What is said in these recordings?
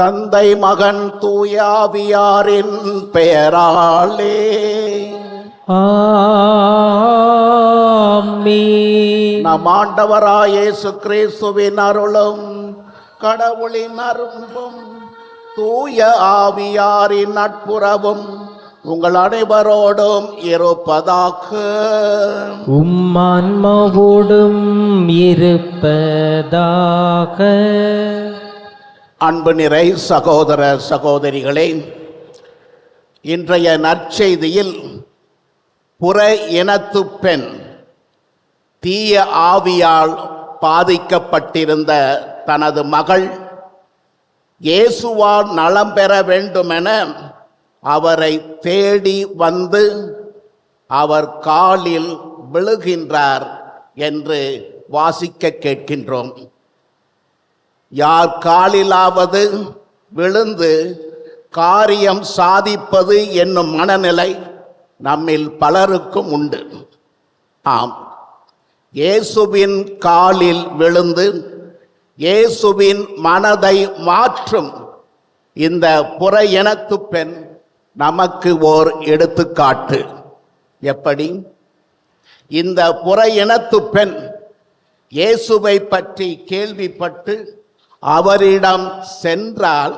தந்தை மகன் தூயாவியாரின் பெயராலே ஆமென். நம் ஆண்டவராய் இயேசு கிறிஸ்துவின் அருளும் கடவுளின் அரும்பும் தூய ஆவியாரின் நட்புறவும் உங்கள் அனைவரோடும் இருப்பதாக. உம்மான்மாவோடும் இருப்பதாக. அன்பு நிறை சகோதர சகோதரிகளே, இன்றைய நற்செய்தியில் புற இனத்து பெண் தீய ஆவியால் பாதிக்கப்பட்டிருந்த தனது மகள் இயேசுவால் நலம் பெற வேண்டுமென அவரை தேடி வந்து அவர் காலில் விழுகின்றார் என்று வாசிக்க கேட்கின்றோம். யார் காலிலாவது விழுந்து காரியம் சாதிப்பது என்னும் மனநிலை நம்மில் பலருக்கும் உண்டு. ஆம், இயேசுவின் காலில் விழுந்து இயேசுவின் மனதை மாற்றும் இந்த புற இனத்து பெண் நமக்கு ஓர் எடுத்துக்காட்டு. எப்படி? இந்த புற இனத்து பெண் இயேசுவை பற்றி கேள்விப்பட்டு அவரிடம் சென்றால்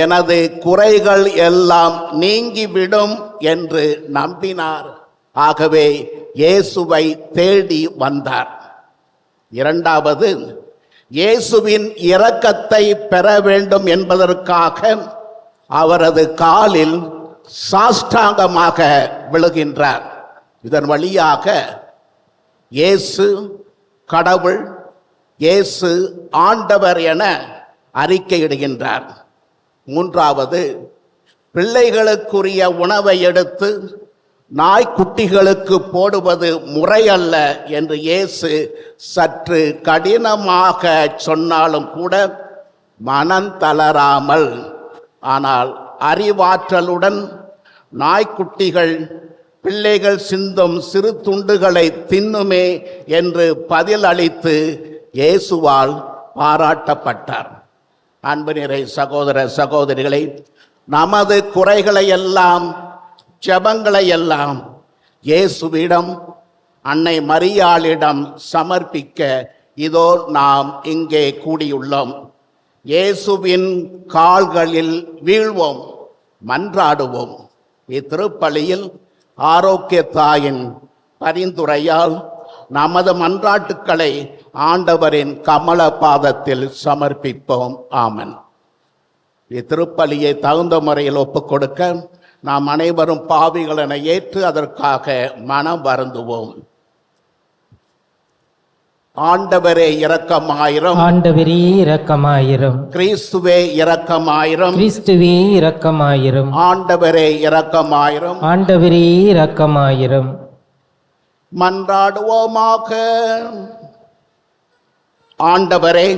எனது குறைகள் எல்லாம் நீங்கிவிடும் என்று நம்பினார். ஆகவே இயேசுவை தேடி வந்தார். இரண்டாவது, இயேசுவின் இரக்கத்தை பெற வேண்டும் என்பதற்காக அவரது காலில் சாஷ்டாங்கமாக விழுகின்றார். இதன் வழியாக இயேசு கடவுள், இயேசு ஆண்டவர் என அறிக்கையிடுகின்றார். மூன்றாவது, பிள்ளைகளுக்குரிய உணவை எடுத்து நாய்க்குட்டிகளுக்கு போடுவது முறையல்ல என்று இயேசு சற்று கடினமாக சொன்னாலும் கூட மனம் தளராமல், ஆனால் அறிவாற்றலுடன் நாய்க்குட்டிகள் பிள்ளைகள் சிந்தும் சிறு துண்டுகளை தின்னுமே என்று பதில் அளித்து இயேசுவால் பாராட்டப்பட்டார். அன்பு நிறை சகோதர சகோதரிகளை, நமது குறைகளை எல்லாம் ஜெபங்களை எல்லாம் இயேசுவிடம், அன்னை மரியாளிடம் சமர்ப்பிக்க இதோ நாம் இங்கே கூடியுள்ளோம். இயேசுவின் கால்களில் வீழ்வோம், மன்றாடுவோம். இத்திருப்பலியில் ஆரோக்கிய தாயின் பரிந்துரையால் நமது மன்றாட்டுக்களை ஆண்டவரின் கமல பாதத்தில் சமர்ப்பிப்போம். ஆமன். இத்திருப்பலியை தகுந்த முறையில் ஒப்புக் கொடுக்க நாம் அனைவரும் பாவிகள் என ஏற்று அதற்காக மனம் வருந்துவோம். ஆண்டவரே இரக்கமாயிரம். ஆண்டவரே இரக்கமாயிரம். கிறிஸ்துவே இரக்கமாயிரம். கிறிஸ்துவே இரக்கமாயிரம். ஆண்டவரே இரக்கமாயிரம். ஆண்டவரே இரக்கமாயிரம். மன்றாடுவோமாக. ஆண்டவரே,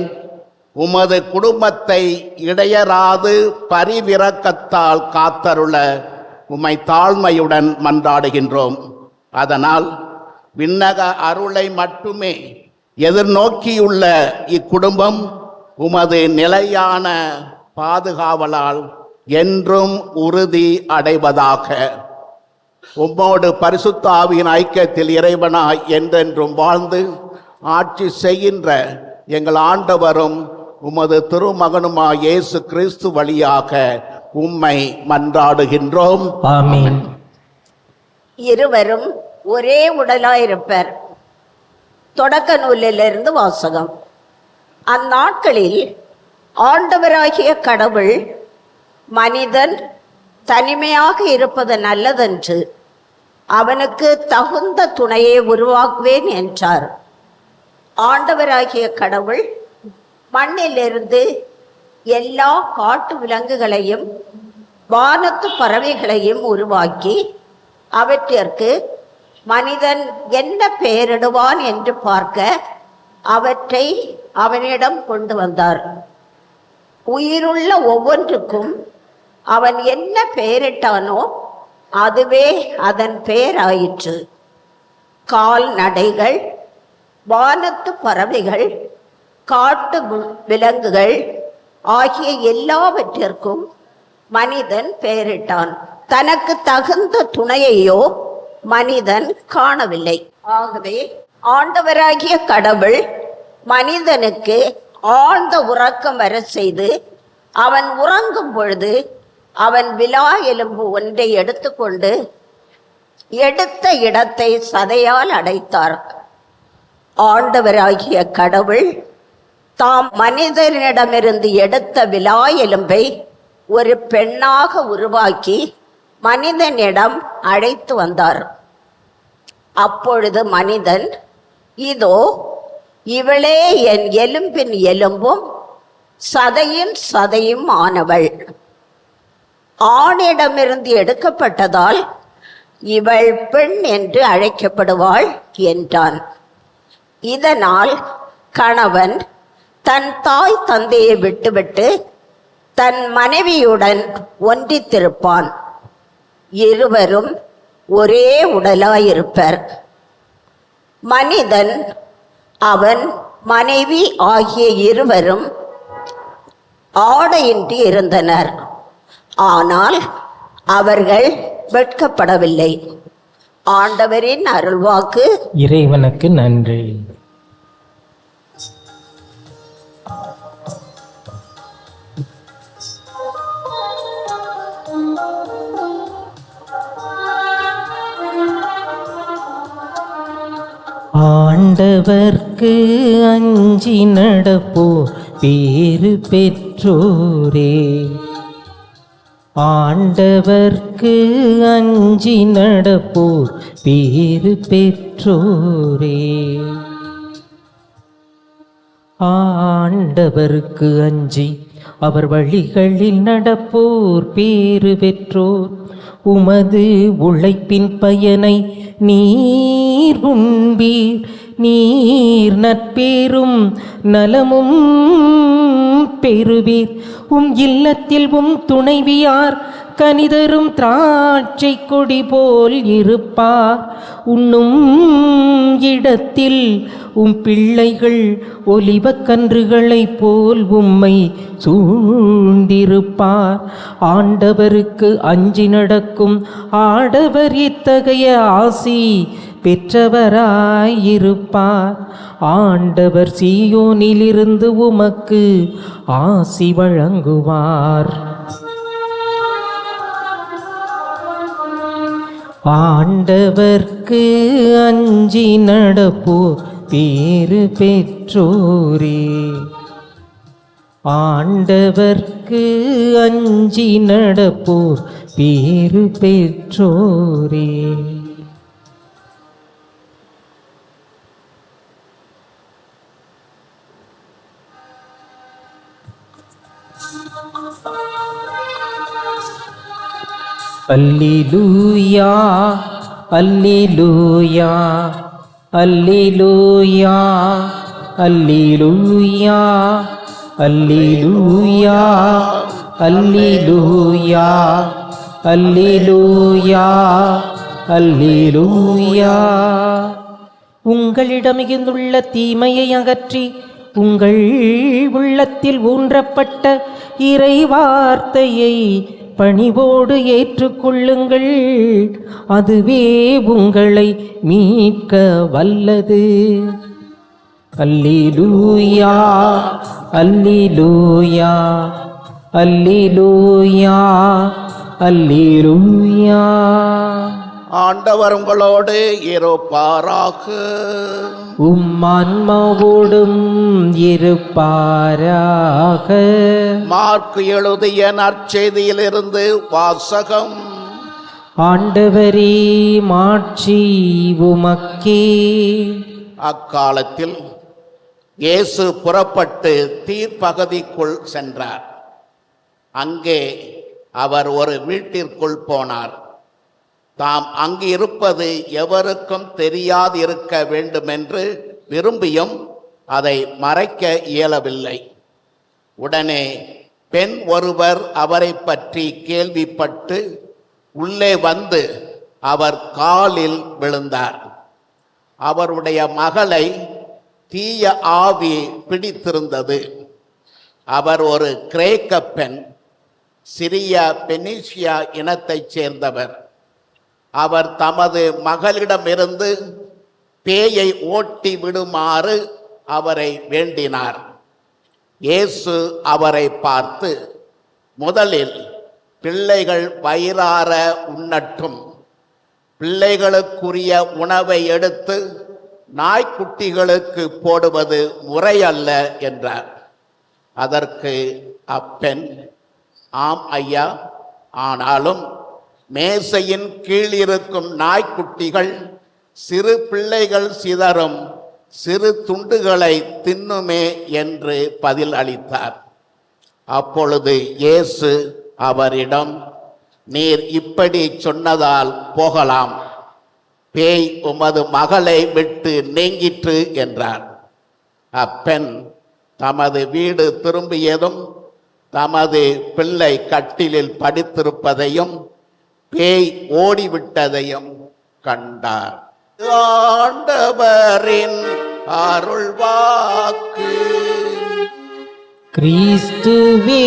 உமது குடும்பத்தை இடையராது பரிவிரக்கத்தால் காத்தருள உம்மை தாழ்மையுடன் மன்றாடுகின்றோம். அதனால் விண்ணக அருளை மட்டுமே எதிர்நோக்கியுள்ள இக்குடும்பம் உமது நிலையான பாதுகாவலால் என்றும் உறுதி அடைவதாக. உம்மோடு பரிசுத்த ஆவியின் ஐக்கியத்தில் இறைவனாய் என்றென்றும் வாழ்ந்து ஆட்சி செய்கின்ற எங்கள் ஆண்டவரும் உமது திருமகனுமாய் இயேசு கிறிஸ்து வழியாக உம்மை மன்றாடுகின்றோம். ஆமென். இருவரும் ஒரே உடலாயிருப்பர். தொடக்க நூலிலிருந்து வாசகம். அந்நாட்களில் ஆண்டவராகிய கடவுள் மனிதன் தனிமையாக இருப்பது நல்லதென்று அவனுக்கு தகுந்த துணையை உருவாக்குவேன் என்றார். ஆண்டவராகிய கடவுள் மண்ணிலிருந்து எல்லா காட்டு விலங்குகளையும் வானத்து பறவைகளையும் உருவாக்கி அவற்றிற்கு மனிதன் என்ன பெயரிடுவான் என்று பார்க்க அவற்றை அவனிடம் கொண்டு வந்தார். உயிருள்ள ஒவ்வொன்றுக்கும் அவன் என்ன பெயரிட்டானோ அதுவே அதன் பெயராயிற்று. கால்நடைகள், வானத்து பறவைகள், காட்டு விலங்குகள் ஆகிய எல்லாவற்றிற்கும் மனிதன் பெயரிட்டான். தனக்கு தகுந்த துணையையோ மனிதன் காணவில்லை. ஆகவே ஆண்டவராகிய கடவுள் மனிதனுக்கு ஆழ்ந்த உறக்கம் வர செய்து அவன் உறங்கும் பொழுது அவன் விலா எலும்பு ஒன்றை எடுத்துக்கொண்டு எடுத்த இடத்தை சதையால் அடைத்தார். ஆண்டவராகிய கடவுள் தாம் மனிதனிடமிருந்து எடுத்த விலா எலும்பை ஒரு பெண்ணாக உருவாக்கி மனிதனிடம் அழைத்து வந்தார். அப்பொழுது மனிதன், இதோ இவளே என் எலும்பின் எலும்பும் சதையின் சதையும் ஆனவள், ஆணிடமிருந்து எடுக்கப்பட்டதால் இவள் பெண் என்று அழைக்கப்படுவாள் என்றான். இதனால் கணவன் தன் தாய் தந்தையை விட்டுவிட்டு தன் மனைவியுடன் ஒன்றித்திருப்பான். இருவரும் ஒரே உடலாயிருப்பர். மனிதன் அவன் மனைவி ஆகிய இருவரும் ஆடையின்றி இருந்தனர். ஆனால் அவர்கள் வெட்கப்படவில்லை. ஆண்டவரின் அருள்வாக்கு. இறைவனுக்கு நன்றி. ஆண்டவர்க்கு அஞ்சி நடப்போர் பேறு பெற்றோரே. ஆண்டவர்க்கு அஞ்சி நடப்போர் பேறு பெற்றோரே. ஆண்டவருக்கு அஞ்சி அவர் வழிகளில் நடப்போர் பேறு பெற்றோர். உமது உழைப்பின் பயனை நீர் உண்பீர். நீர் நற்பேரும் நலமும் பெறுவீர். இல்லத்தில் துணைவியார் கனிதரும் திராட்சை கொடி போல் இருப்பார். உண்ணும் இடத்தில் பிள்ளைகள் ஒலிவக் கன்றுகளைப் போல் உம்மை சூழ்ந்திருப்பார். ஆண்டவருக்கு அஞ்சி நடக்கும் ஆடவர் இத்தகைய ஆசி பெற்றவராயிருப்பார். ஆண்டவர் சீயோனிலிருந்து உமக்கு ஆசி வழங்குவார். ஆண்டவர்க்கு அஞ்சி நடப்போர் பேறு பெற்றோரே. ஆண்டவர்க்கு அஞ்சி நடப்போர் பேறு பெற்றோரே. அல்லேலூயா அல்லேலூயா அல்லேலூயா அல்லேலூயா அல்லேலூயா அல்லேலூயா அல்லேலூயா அல்லேலூயா. உங்களிடம் மிகுந்துள்ள தீமையை அகற்றி உங்கள் உள்ளத்தில் ஊன்றப்பட்ட இறை வார்த்தையை பணிவோடு ஏற்றுக்கொள்ளுங்கள். அதுவே உங்களை மீட்க வல்லது. அல்லேலூயா அல்லேலூயா அல்லேலூயா அல்லேலூயா. ஆண்டவர் உங்களோடு இருப்பாராக. ஆன்மாவோடும் இருப்பாராக. மார்க்கு எழுதிய நற்செய்தியிலிருந்து வாசகம். ஆண்டவரே மாட்சி உமக்கே. அக்காலத்தில் இயேசு புறப்பட்டு தீர்ப்பகுதிக்குள் சென்றார். அங்கே அவர் ஒரு வீட்டிற்குள் போனார். தாம் அங்கு இருப்பது எவருக்கும் தெரியாதிருக்க வேண்டுமென்று விரும்பியும் அதை மறைக்க இயலவில்லை. உடனே பெண் ஒருவர் அவரை பற்றி கேள்விப்பட்டு உள்ளே வந்து அவர் காலில் விழுந்தார். அவருடைய மகளை தீய ஆவி பிடித்திருந்தது. அவர் ஒரு கிரேக்க பெண், சிரியா பெனிசியா இனத்தைச் சேர்ந்தவர். அவர் தமது மகளிடமிருந்து பேயை ஓட்டி விடுமாறு அவரை வேண்டினார். இயேசு அவரை பார்த்து, முதலில் பிள்ளைகள் வயிறார உண்ணட்டும், பிள்ளைகளுக்குரிய உணவை எடுத்து நாய்க்குட்டிகளுக்கு போடுவது முறையல்ல என்றார். அதற்கு அப்பெண், ஆம் ஐயா, ஆனாலும் மேசையின் கீழ் இருக்கும் நாய்க்குட்டிகள் சிறு பிள்ளைகள் சிதறும் சிறு துண்டுகளை தின்னுமே என்று பதில் அளித்தார். அப்பொழுது இயேசு அவரிடம், நீர் இப்படி சொன்னதால் போகலாம், பேய் உமது மகளை விட்டு நீங்கிற்று என்றார். அப்பெண் தமது வீடு திரும்பியதும் தமது பிள்ளை கட்டிலில் படுத்திருப்பதையும் பேய் ஓடிவிட்டதையும் கண்டார். ஆண்டவரின் அருள்வாக்கு. கிறிஸ்துவே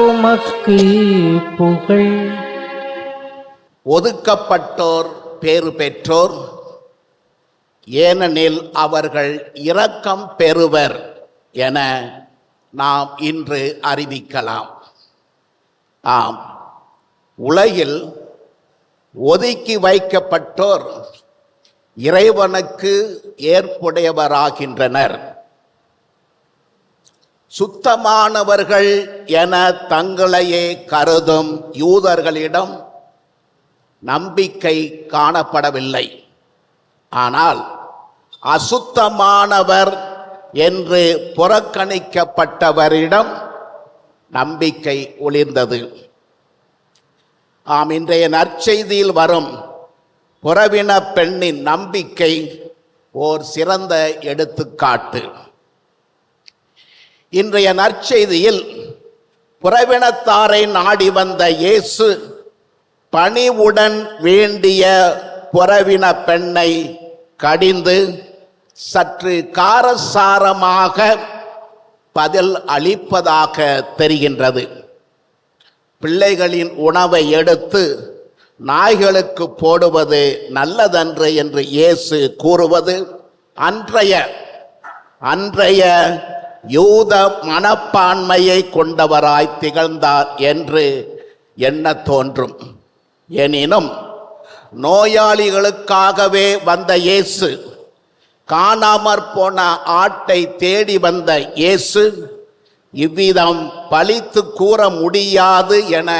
உமக்கு புகழ். ஒதுக்கப்பட்டோர் பேறு பெற்றோர், ஏனெனில் அவர்கள் இரக்கம் பெறுவர் என நாம் இன்று அறிவிக்கலாம். ஆம், உலகில் ஒதுக்கி வைக்கப்பட்டோர் இறைவனுக்கு ஏற்புடையவராகின்றனர். சுத்தமானவர்கள் என தங்களையே கருதும் யூதர்களிடம் நம்பிக்கை காணப்படவில்லை. ஆனால் அசுத்தமானவர் என்று புறக்கணிக்கப்பட்டவரிடம் நம்பிக்கை ஒளிர்ந்தது. ஆம், இன்றைய நற்செய்தியில் வரும் புறவின பெண்ணின் நம்பிக்கை ஓர் சிறந்த எடுத்துக்காட்டு. இன்றைய நற்செய்தியில் புறவினத்தாரை நாடி வந்த இயேசு பணிவுடன் வேண்டிய புறவின பெண்ணை கடிந்து சற்று காரசாரமாக பதில் அளிப்பதாக தெரிகின்றது. பிள்ளைகளின் உணவை எடுத்து நாய்களுக்கு போடுவது நல்லதன்று என்று இயேசு கூறுவது அன்றைய யூத மனப்பான்மையை கொண்டவராய் திகழ்ந்தார் என்று எண்ண தோன்றும். எனினும் நோயாளிகளுக்காகவே வந்த இயேசு, காணாமற் போன ஆட்டை தேடி வந்த இயேசு இவ்விதம் பழித்து கூற முடியாது என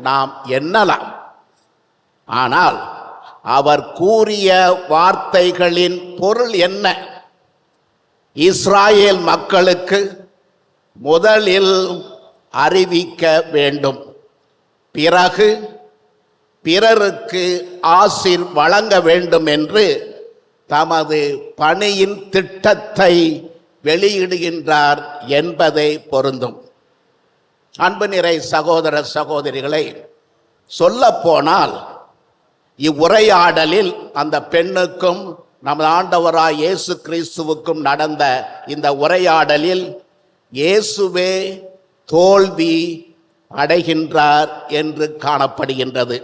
நாம் எண்ணலாம். ஆனால் அவர் கூறிய வார்த்தைகளின் பொருள் என்ன? இஸ்ராயேல் மக்களுக்கு முதலில் அறிவிக்க வேண்டும், பிறகு பிறருக்கு ஆசீர் வழங்க வேண்டும் என்று தமது பணியின் திட்டத்தை வெளியிடுகின்றார் என்பதை பொருந்தும். அன்பு நிறை சகோதர சகோதரிகளை, சொல்ல போனால் இவ்வுரையாடலில் அந்த பெண்ணுக்கும் நமது ஆண்டவராய் இயேசு கிறிஸ்துவுக்கும் நடந்த இந்த உரையாடலில் இயேசுவே தோல்வி அடைகின்றார் என்று காணப்படுகின்றது.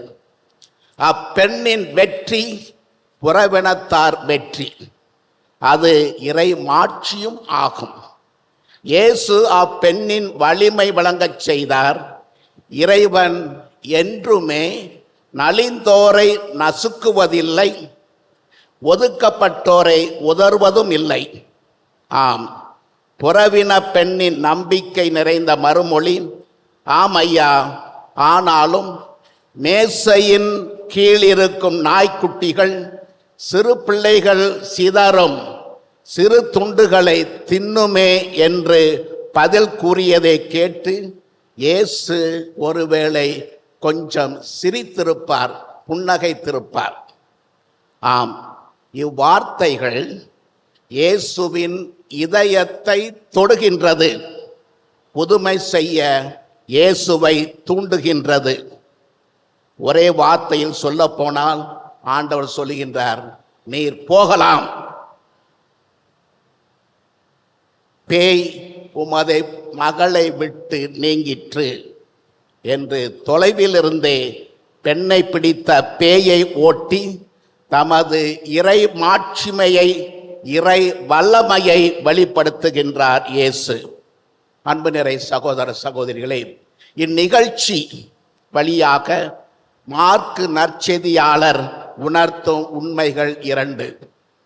அப்பெண்ணின் வெற்றி புறவினத்தார் வெற்றி, அது இறை மாட்சியும் ஆகும். இயேசு அப்பெண்ணின் வலிமை விளங்கச் செய்தார். இறைவன் என்றுமே நலிந்தோரை நசுக்குவதில்லை, ஒதுக்கப்பட்டோரை உதறுவதும் இல்லை. ஆம், புறவின பெண்ணின் நம்பிக்கை நிறைந்த மறுமொழி, ஆம் ஐயா, ஆனாலும் மேசையின் கீழிருக்கும் நாய்க்குட்டிகள் சிறு பிள்ளைகள் சிதறும் சிறு துண்டுகளை தின்னுமே என்று பதில் கூறியதை கேட்டு இயேசு ஒருவேளை கொஞ்சம் சிரித்திருப்பார், புன்னகைத்திருப்பார். ஆம், இவ்வார்த்தைகள் இயேசுவின் இதயத்தை தொடுகின்றது, புதுமை செய்ய இயேசுவை தூண்டுகின்றது. ஒரே வார்த்தையில் சொல்ல போனால் ஆண்டவர் சொல்லுகின்றார், நீர் போகலாம், பேய் உமது மகளை விட்டு நீங்கிற்று என்று தொலைவில் இருந்தே பெண்ணை பிடித்த பேயை ஓட்டி தமது இறை மாட்சிமையை, இறை வல்லமையை வெளிப்படுத்துகின்றார் இயேசு. அன்பு நிறை சகோதர சகோதரிகளே, இந்நிகழ்ச்சி வழியாக மார்க்கு நற்செய்தியாளர் உணர்த்தும் உண்மைகள் இரண்டு.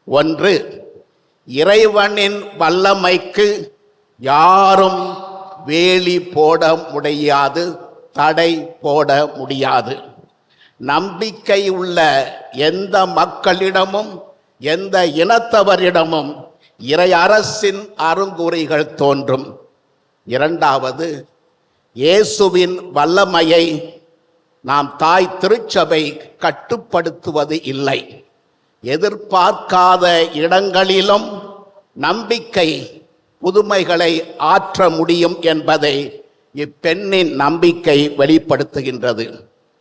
ஒன்று, இறைவனின் வல்லமைக்கு யாரும் வேலி போட முடியாது, தடை போட முடியாது. நம்பிக்கை உள்ள எந்த மக்களிடமும் எந்த இனத்தவரிடமும் இறை அரசின் அருங்குறிகள் தோன்றும். இரண்டாவது, இயேசுவின் வல்லமையை நாம் தாய் திருச்சபை கட்டுப்படுத்துவது இல்லை. எதிர்பார்க்காத இடங்களிலும் நம்பிக்கை புதுமைகளை ஆற்ற முடியும் என்பதை இப்பெண்ணின் நம்பிக்கை வெளிப்படுத்துகின்றது.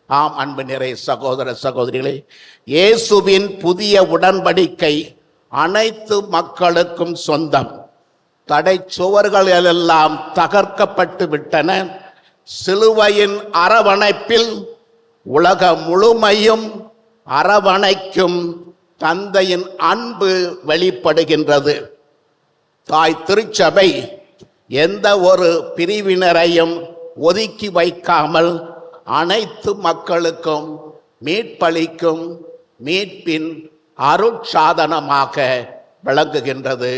ஆம் அன்பு நிறை சகோதர சகோதரிகளே, இயேசுவின் புதிய உடன்படிக்கை அனைத்து மக்களுக்கும் சொந்தம். தடை சுவர்கள் எல்லாம் தகர்க்கப்பட்டு விட்டன. சிலுவையின் அரவணைப்பில் உலகம் முழுமையும் அரவணைக்கும் தந்தையின் அன்பு வெளிப்படுகின்றது. தாய் திருச்சபை எந்த ஒரு பிரிவினரையும் ஒதுக்கி வைக்காமல் அனைத்து மக்களுக்கும் மீட்பளிக்கும் மீட்பின் அருட்சாதனமாக விளங்குகின்றது.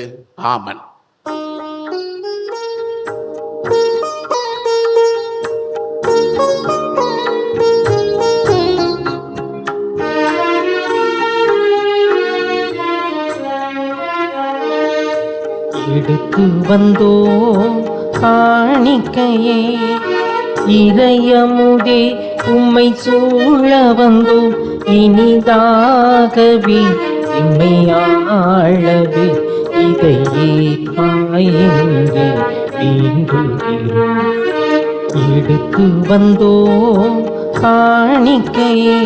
ஆமன். எடுத்து வந்தோம் காணிக்கையே, இறையமுதே உம்மை சூழ வந்தோம். இனிதாகவே எம்மை ஆளவே இதையே பாயென்று வேண்டுகிறோம். எடுத்து வந்தோம் காணிக்கையே.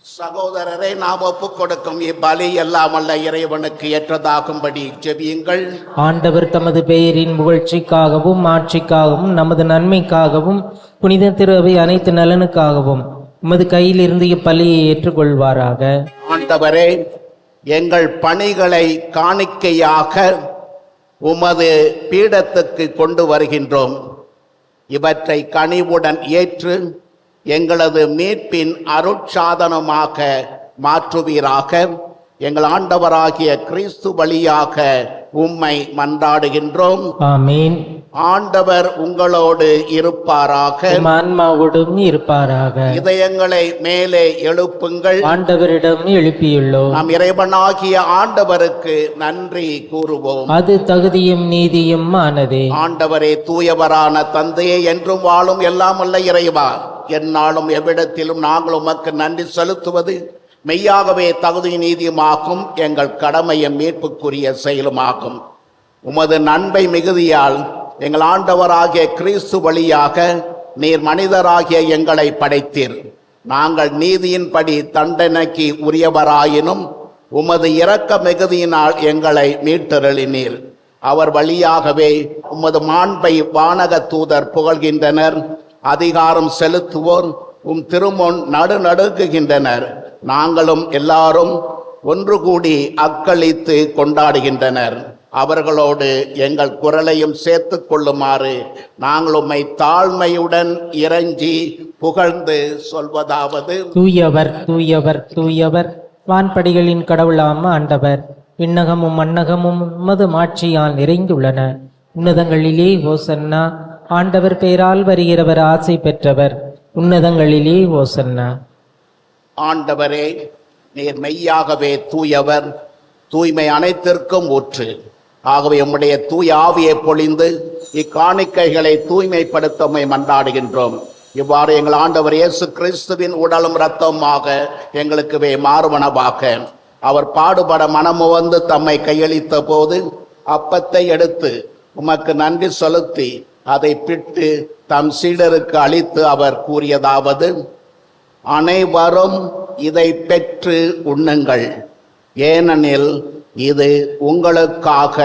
சகோதரரை நாம் ஒப்புக் கொடுக்கும் இப்பலி எல்லாம் அல்ல இறைவனுக்கு ஏற்றதாகும்படி ஜெபியுங்கள். ஆண்டவர் தமது பெயரின் புகழ்ச்சிக்காகவும் ஆட்சிக்காகவும் நமது நன்மைக்காகவும் புனித திருவை அனைத்து நலனுக்காகவும் உமது கையில் இருந்து இப்பலியை ஏற்றுக்கொள்வாராக. ஆண்டவரே, எங்கள் பணிகளை காணிக்கையாக உமது பீடத்துக்கு கொண்டு வருகின்றோம். இவற்றை கனிவுடன் ஏற்று எங்களது மீட்பின் அருட்சாதனமாக மாற்றுவீராக. எங்கள் ஆண்டவராகிய கிறிஸ்து வழியாக உம்மை மன்றாடுகின்றோம். ஆமீன். ஆண்டவர் உங்களோடு இருப்பாராக, ஆன்மாவோடும் இருப்பாராக. இதயங்களை மேலே எழுப்புங்கள். ஆண்டவரிடம் எழுப்பியுள்ளோம். நாம் இறைவனாகிய ஆண்டவருக்கு நன்றி கூறுவோம். அது தகுதியும் நீதியும் ஆனதே. ஆண்டவரே, தூயவரான தந்தையே, என்றும் வாழும் எல்லாம் அல்ல இறைவா, எந்நாளும் எவ்விடத்திலும் நாங்கள் உமக்கு நன்றி செலுத்துவது மெய்யாகவே தகுதி நீதியுமாகும், எங்கள் கடமையும் மீட்புக்குரிய செயலுமாகும். உமது நன்மை மிகுதியால் எங்கள் ஆண்டவராகிய கிறிஸ்து வழியாக நீர் மனிதராகிய எங்களை படைத்தீர். நாங்கள் நீதியின்படி தண்டனைக்கு உரியவராயினும் உமது இரக்க மிகுதியினால் எங்களை மீட்டருளினீர். அவர் வழியாகவே உமது மாண்பை வானக தூதர் புகழ்கின்றனர். அதிகாரம் செலுத்துவோர் உம் திருமுன் நடுநடுங்குகின்றனர். நாங்களும் எல்லாரும் ஒன்று கூடி அக்களித்து கொண்டாடுகின்றனர். அவர்களோடு எங்கள் குரலையும் சேர்த்து கொள்ளுமாறு நாங்கள் உம்மை தாழ்மையுடன் இறைஞ்சி புகழ்ந்து சொல்வதாவது: தூயவர் தூயவர் தூயவர், வான்படிகளின் கடவுளாம் ஆண்டவர். விண்ணகமும் மண்ணகமும் உமது மாட்சியால் நிறைந்துள்ளன. உன்னதங்களிலே ஓசன்னா. ஆண்டவர் பெயரால் வருகிறவர் ஆசை பெற்றவர். உன்னதங்களிலே ஓசன்னா. ஆண்டவரே, நீர் மெய்யாகவே தூயவர், தூய்மை அனைத்திற்கும் ஊற்று. ஆகவே உம்முடைய தூய ஆவியை பொழிந்து இக்காணிக்கைகளை தூய்மைப்படுத்தமை மன்றாடுகின்றோம். இவ்வாறு எங்கள் ஆண்டவர் இயேசு கிறிஸ்துவின் உடலும் இரத்தமாக எங்களுக்குவே மாறுவனவாக அவர் பாடுபட மனமுவந்து தம்மை கையளித்த போது அப்பத்தை எடுத்து உமக்கு நன்றி செலுத்தி அதை பிட்டு தம் சீடருக்கு அளித்து அவர் கூறியதாவது, அனைவரும் இதை பெற்று உண்ணுங்கள், ஏனெனில் இது உங்களுக்காக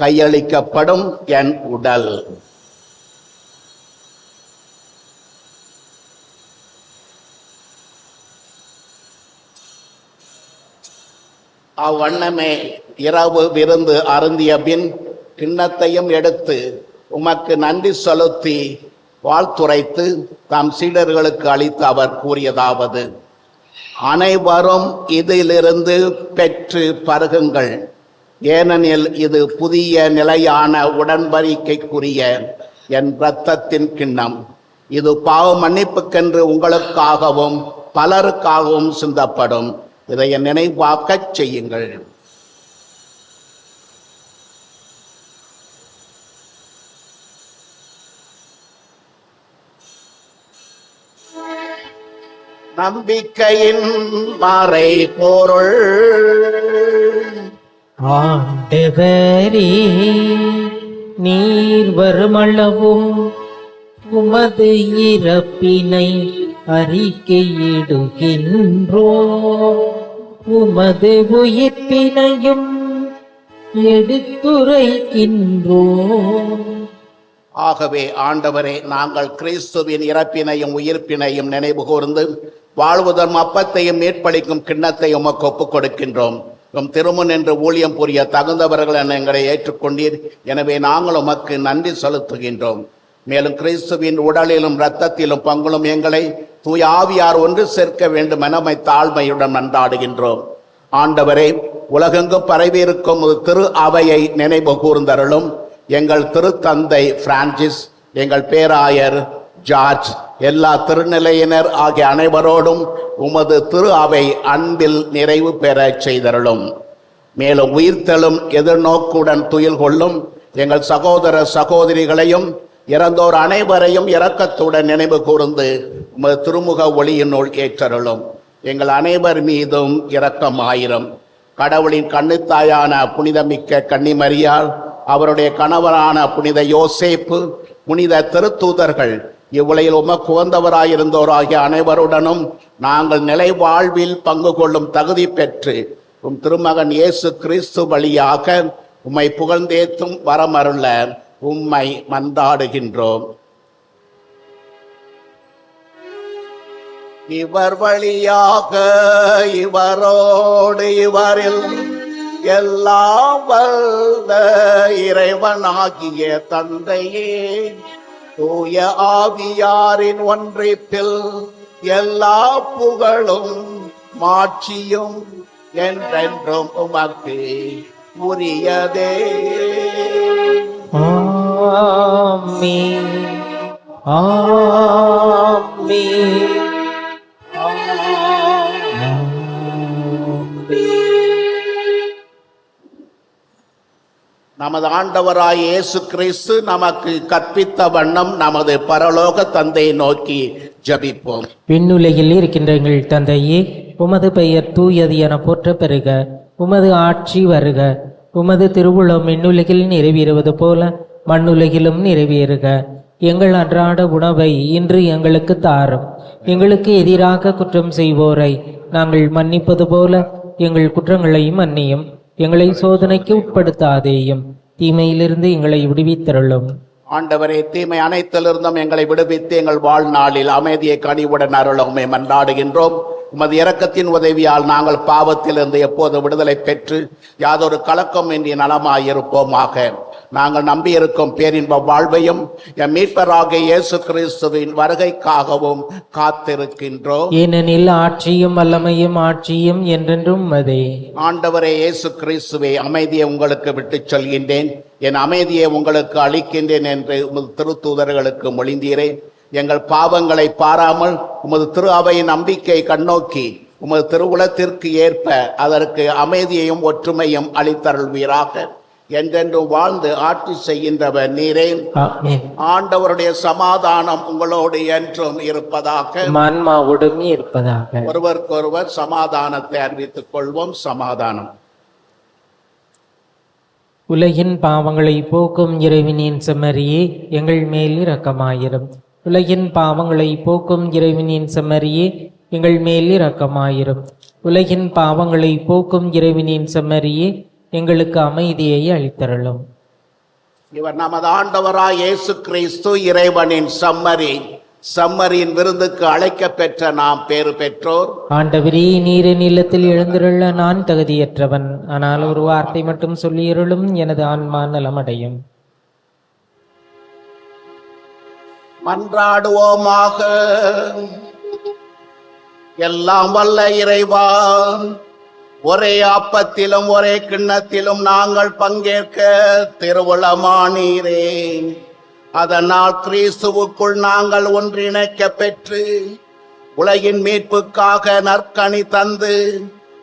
கையளிக்கப்படும் என் உடல். அவ்வண்ணமே இரவு விருந்து அருந்திய பின் கிண்ணத்தையும் எடுத்து உமக்கு நன்றி செலுத்தி வாழ்த்துரைத்து தம் சீடர்களுக்கு அளித்து அவர் கூறியதாவது, அனைவரும் இதிலிருந்து பெற்று பருகுங்கள், ஏனெனில் இது புதிய நிலையான உடன்படிக்கைக்குரிய என் இரத்தத்தின் கிண்ணம். இது பாவ மன்னிப்புக்கென்று உங்களுக்காகவும் பலருக்காகவும் சிந்தப்படும். இதை நினைவாக்கச் செய்யுங்கள். நம்பிக்கையின் மறை பொருள். ஆண்டவரே, நீர் வருமளவும் உமது இறப்பினை அறிக்கையிடுகின்றோம், உமது உயிர்ப்பினையும் எடுத்துரைக்கின்றோம். ஆகவே ஆண்டவரே, நாங்கள் கிறிஸ்துவின் இறப்பினையும் உயிர்ப்பினையும் நினைவு கூர்ந்து வாழ்வதன் அப்பத்தையும் மீட்பளிக்கும் கிண்ணத்தையும் உமக்கு ஒப்புக் கொடுக்கின்றோம். உம் திருமுன் என்று ஊழியம் புரிய தகுந்தவர்கள் என எங்களை ஏற்றுக்கொண்டீர். எனவே நாங்கள் உமக்கு நன்றி செலுத்துகின்றோம். மேலும் கிறிஸ்துவின் உடலிலும் இரத்தத்திலும் பங்குலும் எங்களை தூய ஆவியார் ஒன்று சேர்க்க வேண்டும் என தாழ்மையுடன் மன்றாடுகின்றோம். ஆண்டவரே, உலகெங்கும் பரவியிருக்கும் திரு அவையை நினைவு கூர்ந்தருளும். எங்கள் திருத்தந்தை பிரான்சிஸ், எங்கள் பேராயர் ஜார்ஜ், எல்லா திருநிலையினர் ஆகிய அனைவரோடும் உமது திரு அவை அன்பில் நிறைவு பெற செய்தருளும். மேலும் உயிர்த்தெழும் எதிர்நோக்குடன் துயில் கொள்ளும் எங்கள் சகோதர சகோதரிகளையும் இறந்தோர் அனைவரையும் இரக்கத்துடன் நினைவு கூர்ந்து உமது திருமுக ஒளியினுள் ஏற்றருளும். எங்கள் அனைவர் மீதும் இரக்கமாயிரும். கடவுளின் கண்ணுத்தாயான புனிதமிக்க கன்னிமரியாள், அவருடைய கணவரான புனித யோசேப்பு, புனித திருத்தூதர்கள், இவ்வுலகில் உமக்கு உகந்தவராயிருந்தோராகிய அனைவருடனும் நாங்கள் நிலை வாழ்வில் பங்கு கொள்ளும் தகுதி பெற்று உம் திருமகன் இயேசு கிறிஸ்து வழியாக உம்மை புகழ்ந்தேத்தும் வரமருள உம்மை மன்றாடுகின்றோம். இவர் வழியாக இவரோடு இவரில் எல்லாம் வல்ல இறைவனாகிய தந்தையே, தூய ஆவியாரின் ஒன்றிப்பில் எல்லா புகழும் மாட்சியும் என்றென்றும் உமக்கு உரியதே. ஆமென், ஆமென், ஆமென். நமது ஆண்டவராய் இயேசு கிறிஸ்து நமக்கு கற்பித்த வண்ணம் நமது பரலோக தந்தையை நோக்கி ஜெபிப்போம். விண்ணுலகில் இருக்கின்ற எங்கள் தந்தையே, உமது பெயர் தூயது என போற்ற பெறுக. உமது ஆட்சி வருக. உமது திருவுளம் விண்ணுலகில் நிறைவேறுவது போல மண்ணுலகிலும் நிறைவேறுக. எங்கள் அன்றாட உணவை இன்று எங்களுக்கு தாரும். எங்களுக்கு எதிராக குற்றம் செய்வோரை நாங்கள் மன்னிப்பது போல எங்கள் குற்றங்களை மன்னியும். எங்களை சோதனைக்கு உட்படுத்தாதேயும், தீமையிலிருந்து எங்களை விடுவித்தருளும். ஆண்டவரே, தீமை அனைத்திலிருந்தும் எங்களை விடுவித்து எங்கள் வாழ்நாளில் அமைதியை கனிவுடன் அருளுமே மன்றாடுகின்றோம். உமது இரக்கத்தின் உதவியால் நாங்கள் பாவத்திலிருந்து எப்போது விடுதலை பெற்று யாதொரு கலக்கம் இன்றி நலமாயிருப்போமாக. நாங்கள் நம்பியிருக்கும் பேரின்ப வாழ்வையும் என் மீட்பராகிய இயேசு கிறிஸ்துவின் வருகைக்காகவும் காத்திருக்கின்றோம். ஏனெனில் ஆட்சியும் வல்லமையும் ஆட்சியும் என்றென்றும் உமதே. ஆண்டவரே இயேசு கிறிஸ்துவே, அமைதியை உங்களுக்கு விட்டுச் சொல்கின்றேன், என் அமைதியை உங்களுக்கு அளிக்கின்றேன் என்று உமது திருத்தூதர்களுக்கு மொழிந்தீரே. எங்கள் பாவங்களை பாராமல் உமது திரு அவையின் நம்பிக்கை கண்ணோக்கி உமது திருவுளத்திற்கு ஏற்ப அதற்கு அமைதியையும் ஒற்றுமையும் அளித்தருள்வீராக. என்றென்றும் வாழ்ந்து ஆட்சி செய்கின்றவர் நீரே. ஆமென். ஆண்டவருடைய சமாதானம் உங்களோடு என்றும் இருப்பதாக. ஆன்மாவோடும் இருப்பதாக. ஒருவருக்கொருவர் சமாதானத்தை அறிவித்துக் கொள்வோம். சமாதானம். உலகின் பாவங்களை போக்கும் இறைவனின் செம்மறியே, எங்கள் மேல் இரக்கமாயிரும். உலகின் பாவங்களை போக்கும் இறைவனின் செம்மறியே, எங்கள் மேல் இரக்கமாயிரும். உலகின் பாவங்களை போக்கும் இறைவனின் செம்மறியே, எங்களுக்கு அமைதியை அளித்தருளும். இவர் நமது ஆண்டவராய் இயேசு கிறிஸ்து இறைவனின் செம்மறி. செம்மறியின் விருந்துக்கு அழைக்க பெற்ற நாம் பேறு பெற்றோர். ஆண்டவரே, நீரின் இல்லத்தில் எழுந்திருள்ள நான் தகுதியற்றவன், ஆனால் ஒரு வார்த்தை மட்டும் சொல்லியருளும், எனது ஆன்மா நலமடையும். மன்றாடுவோமாக. எல்லாம் வல்ல இறைவா, ஒரே அப்பத்திலும் ஒரே கிண்ணத்திலும் நாங்கள் பங்கேற்க திருவுளமானீரே. அதனால் கிறிஸ்துவுக்குள் நாங்கள் ஒன்றிணைக்க பெற்று உலகின் மீட்புக்காக நற்கனி தந்து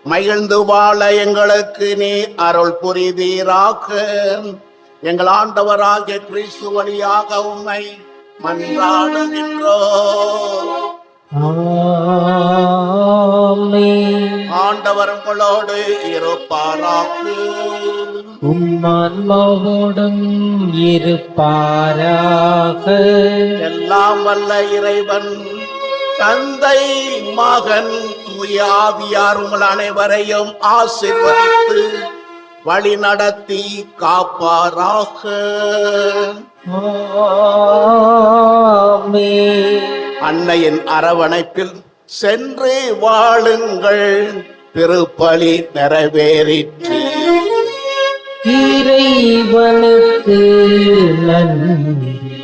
மகிழ்ந்து வாழ எங்களுக்கு நீ அருள் புரிவீராக. எங்கள் ஆண்டவராகிய கிறிஸ்து வழியாக உம்மை மன்றாடுகின்றோம். ஆமென். ஆண்டவர் உங்களோடு இருப்பாராக. உம்மான்மாவோடும் இருப்பாராக. எல்லாம் வல்ல இறைவன் தந்தை, மகன், தூய ஆவியார் உங்கள் அனைவரையும் ஆசீர்வதித்து வழி நடத்தி காப்பாராக. ஆமென். அன்னையின் அரவணைப்பில் சென்று வாழுங்கள். திருப்பலி நிறைவேறிற்று. இறைவனுக்கு நன்றி.